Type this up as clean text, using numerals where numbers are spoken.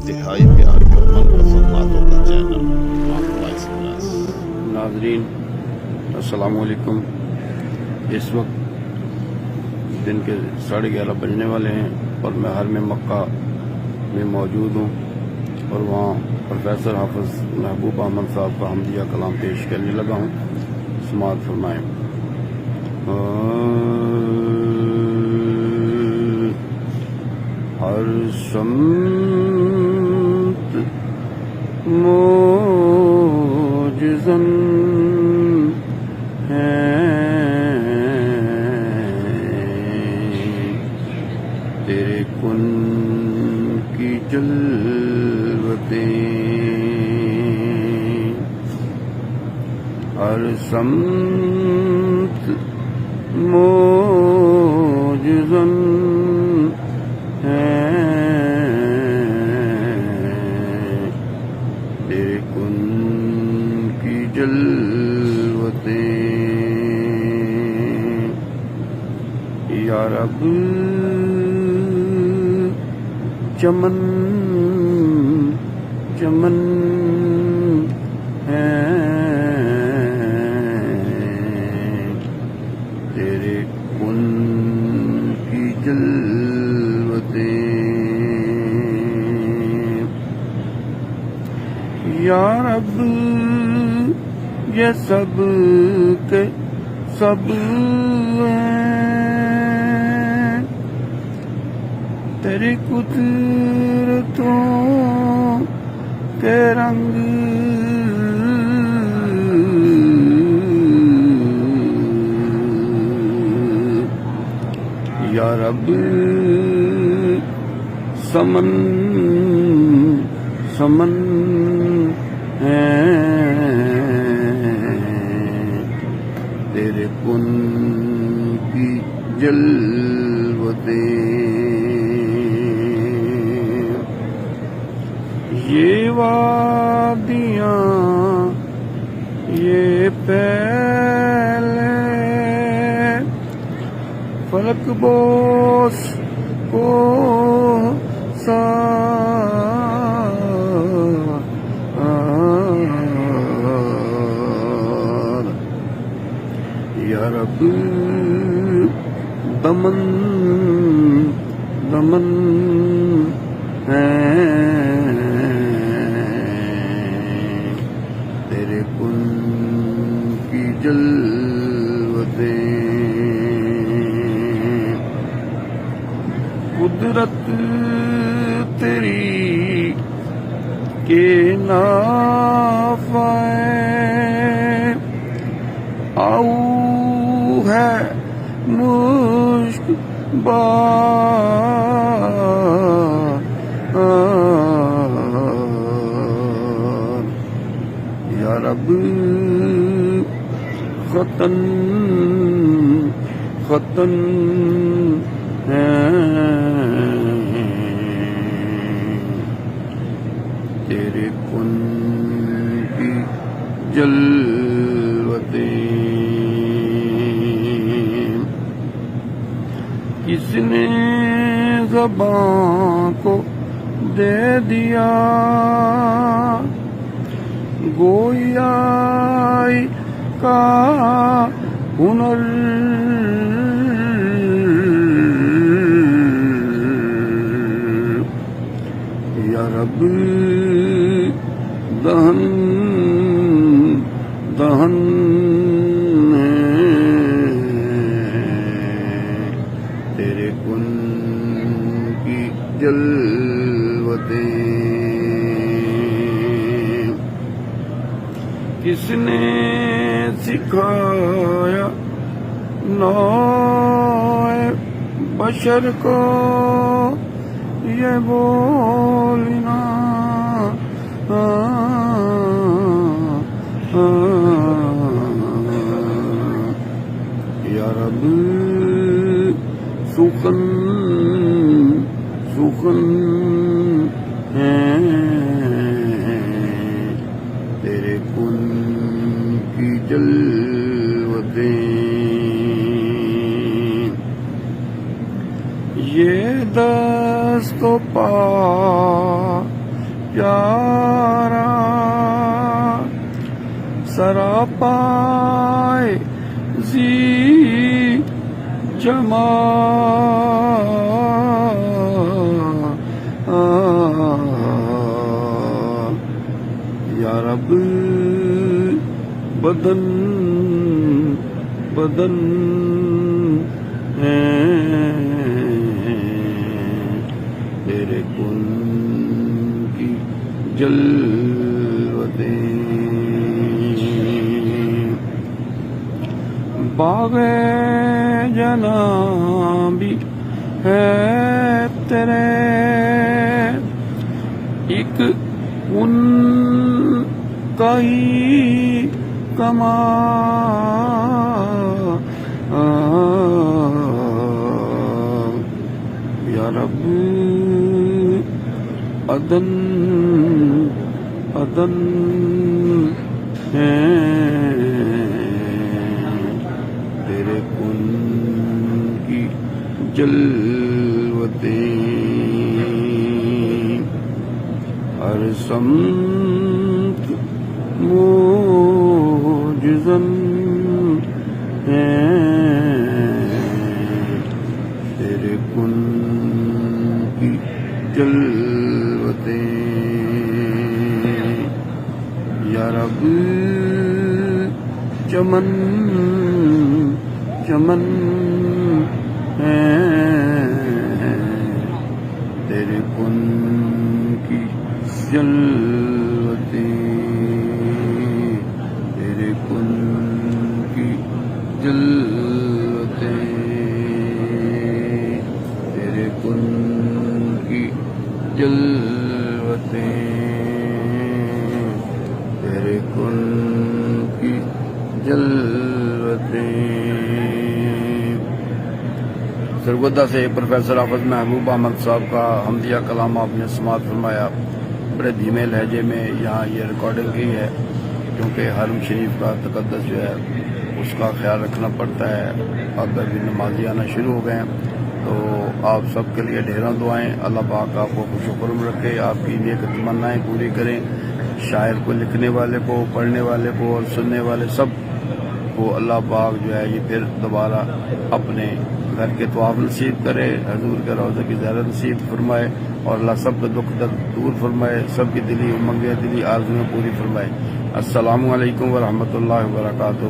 انتہائی پیاری اور من پسند باتوں کا چینل وائس پلس۔ ناظرین السلام علیکم۔ اس وقت دن کے 11:30 بجنے والے ہیں اور میں حرم مکہ میں موجود ہوں اور وہاں پروفیسر حافظ محبوب احمد صاحب کا حمدیہ کلام پیش کرنے لگا ہوں، سماعت فرمائیں۔ ہر سمت موجزن ہے تیرے کن کی جلوتیں، ہر سمت موجزن ہے تیرے کن کی جلوتیں، یا رب چمن چمن ہے تیرے کن کی جلوتیں، یا رب یہ سب کے سب ہیں تیری قدرتوں کے رنگ، یا رب سمن سمن ہے تیرے کن کی جلوتیں، یہ وادیاں یہ پہلے فلک بوس کو یا رب دمن دمن ہے تیرے کن کی جلوتیں، قدرت تیری کے نافع آؤ ہے مشک بار، یا رب ختن ختن ہے تیرے کن کی جلوتیں، کس نے زبان کو دے دیا گویائی کا ہنر، یا رب دہن دہن تیرے کن کی جلوتیں، کس نے سکھایا نوع بشر کو یہ بولنا یا رب سخن سخن ہے تیرے کن کی جلوتیں، یہ دست و پا پیارا سراپائے زی جمال یا رب بدن بدن تیرے کن کی جلوتیں باغ جناں بھی ہے تیرے ایک ان کا ہی کمال یا رب ادن ادن ہے تیرے کن کی جلوتیں ہر سمت موجزن ہیں تیرے کن کی جلوتیں یا رب چمن چمن ہیں تیرے کن کی جلوتیں تیرے کن کی جلوتیں تیرے کن کی جلوتیں تیرے کن کی جلوتیں سرگودا سے پروفیسر حافظ محبوب احمد صاحب کا حمدیہ کلام آپ نے سماعت فرمایا. بڑے دھیمے لہجے میں یہاں یہ ریکارڈنگ کی ہے کیونکہ حرم شریف کا تقدس جو ہے اس کا خیال رکھنا پڑتا ہے. اب ابھی نمازی آنا شروع ہو گئے ہیں تو آپ سب کے لیے ڈھیروں دعائیں. اللہ پاک آپ کو خوش و خرم رکھے, آپ کی نیک تمنائیں پوری کریں. شاعر کو, لکھنے والے کو, پڑھنے والے کو اور سننے والے سب کو اللہ پاک جو ہے یہ پھر دوبارہ اپنے گھر کے طواف نصیب کرے, حضور کے روضہ کی زیارت نصیب فرمائے اور اللہ سب کا دکھ درد دور فرمائے, سب کی دلی امنگیں, دلی آرزویں پوری فرمائے. السلام علیکم ورحمۃ اللہ وبرکاتہ.